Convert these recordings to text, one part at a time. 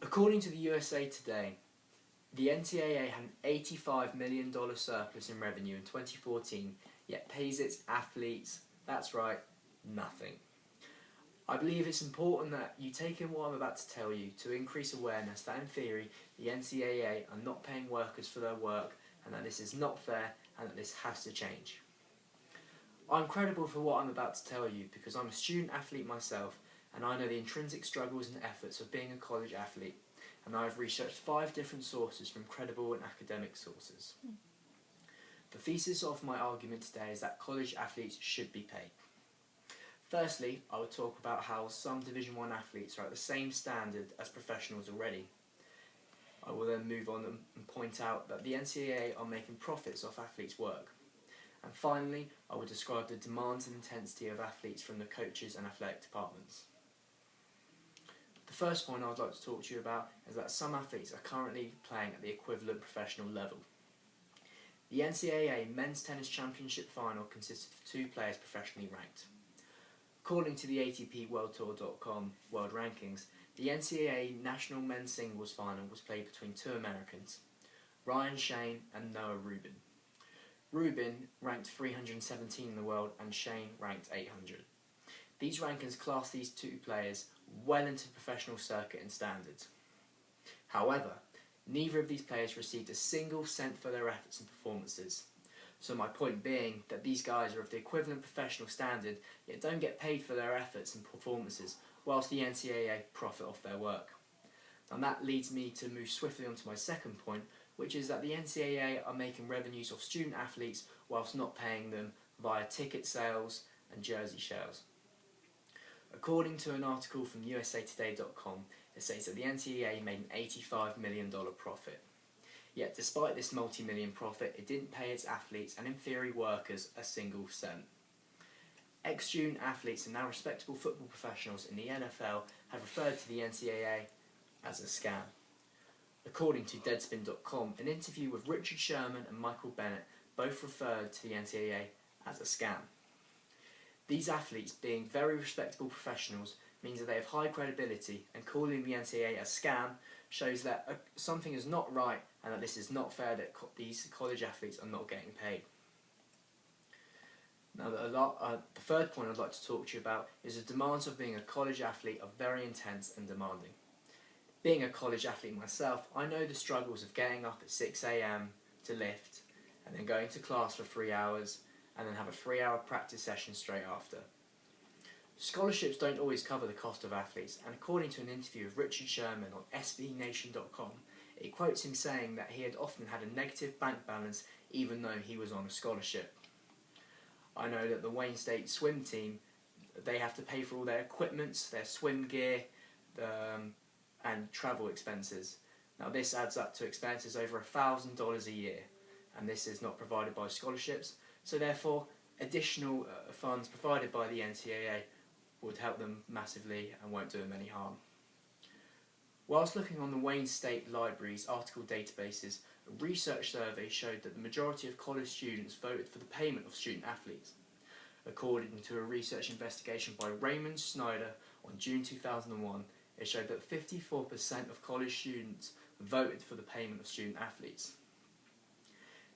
According to the USA Today, the NCAA had an $85 million surplus in revenue in 2014, yet pays its athletes, that's right, nothing. I believe it's important that you take in what I'm about to tell you to increase awareness that in theory the NCAA are not paying workers for their work and that this is not fair and that this has to change. I'm credible for what I'm about to tell you because I'm a student athlete myself and I know the intrinsic struggles and efforts of being a college athlete, and I've researched 5 different sources from credible and academic sources. The thesis of my argument today is that college athletes should be paid. Firstly, I will talk about how some Division 1 athletes are at the same standard as professionals already. I will then move on and point out that the NCAA are making profits off athletes' work. And finally, I will describe the demands and intensity of athletes from the coaches and athletic departments. The first point I would like to talk to you about is that some athletes are currently playing at the equivalent professional level. The NCAA Men's Tennis Championship final consisted of 2 players professionally ranked. According to the ATPWorldTour.com World Rankings, the NCAA National Men's Singles Final was played between 2 Americans, Ryan Shane and Noah Rubin. Rubin ranked 317 in the world and Shane ranked 800. These rankings class these 2 players well into the professional circuit and standards. However, neither of these players received a single cent for their efforts and performances. So my point being that these guys are of the equivalent professional standard yet don't get paid for their efforts and performances whilst the NCAA profit off their work. And that leads me to move swiftly on to my second point, which is that the NCAA are making revenues off student athletes whilst not paying them via ticket sales and jersey sales. According to an article from usatoday.com, it states that the NCAA made an $85 million profit. Yet despite this multi-million profit, it didn't pay its athletes and in-theory workers a single cent. Ex-student athletes and now respectable football professionals in the NFL have referred to the NCAA as a scam. According to Deadspin.com, an interview with Richard Sherman and Michael Bennett both referred to the NCAA as a scam. These athletes, being very respectable professionals, means that they have high credibility, and calling the NCAA a scam shows that something is not right and that this is not fair that these college athletes are not getting paid. Now, the third point I'd like to talk to you about is the demands of being a college athlete are very intense and demanding. Being a college athlete myself, I know the struggles of getting up at 6 AM to lift and then going to class for 3 hours and then have a 3-hour practice session straight after. Scholarships don't always cover the cost of athletes, and according to an interview with Richard Sherman on SBNation.com, it quotes him saying that he had often had a negative bank balance even though he was on a scholarship. I know that the Wayne State swim team, they have to pay for all their equipment, their swim gear, and travel expenses. Now this adds up to expenses over $1,000 a year, and this is not provided by scholarships, so therefore additional funds provided by the NCAA would help them massively and won't do them any harm. Whilst looking on the Wayne State Library's article databases, a research survey showed that the majority of college students voted for the payment of student athletes. According to a research investigation by Raymond Snyder on June 2001, it showed that 54% of college students voted for the payment of student athletes.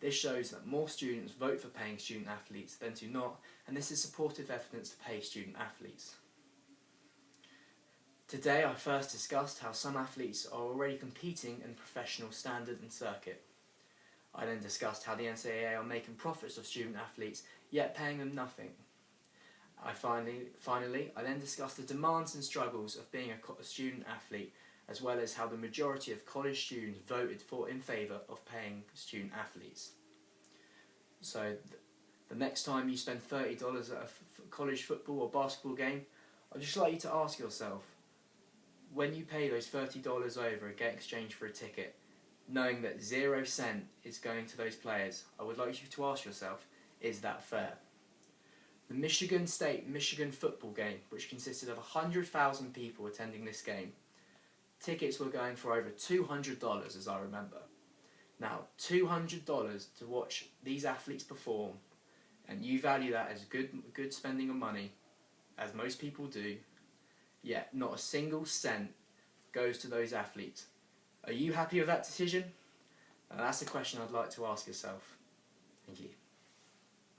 This shows that more students vote for paying student athletes than do not, and this is supportive evidence to pay student athletes. Today I first discussed how some athletes are already competing in the professional standard and circuit. I then discussed how the NCAA are making profits of student athletes, yet paying them nothing. Finally, I then discussed the demands and struggles of being a student athlete, as well as how the majority of college students voted in favour of paying student athletes. So the next time you spend $30 at a college football or basketball game, I'd just like you to ask yourself, when you pay those $30 over and get exchanged for a ticket, knowing that 0 cent is going to those players, I would like you to ask yourself, is that fair? The Michigan State-Michigan football game, which consisted of 100,000 people attending this game, tickets were going for over $200 as I remember. Now, $200 to watch these athletes perform, and you value that as good spending of money, as most people do, yet not a single cent goes to those athletes. Are you happy with that decision? That's a question I'd like to ask yourself. Thank you.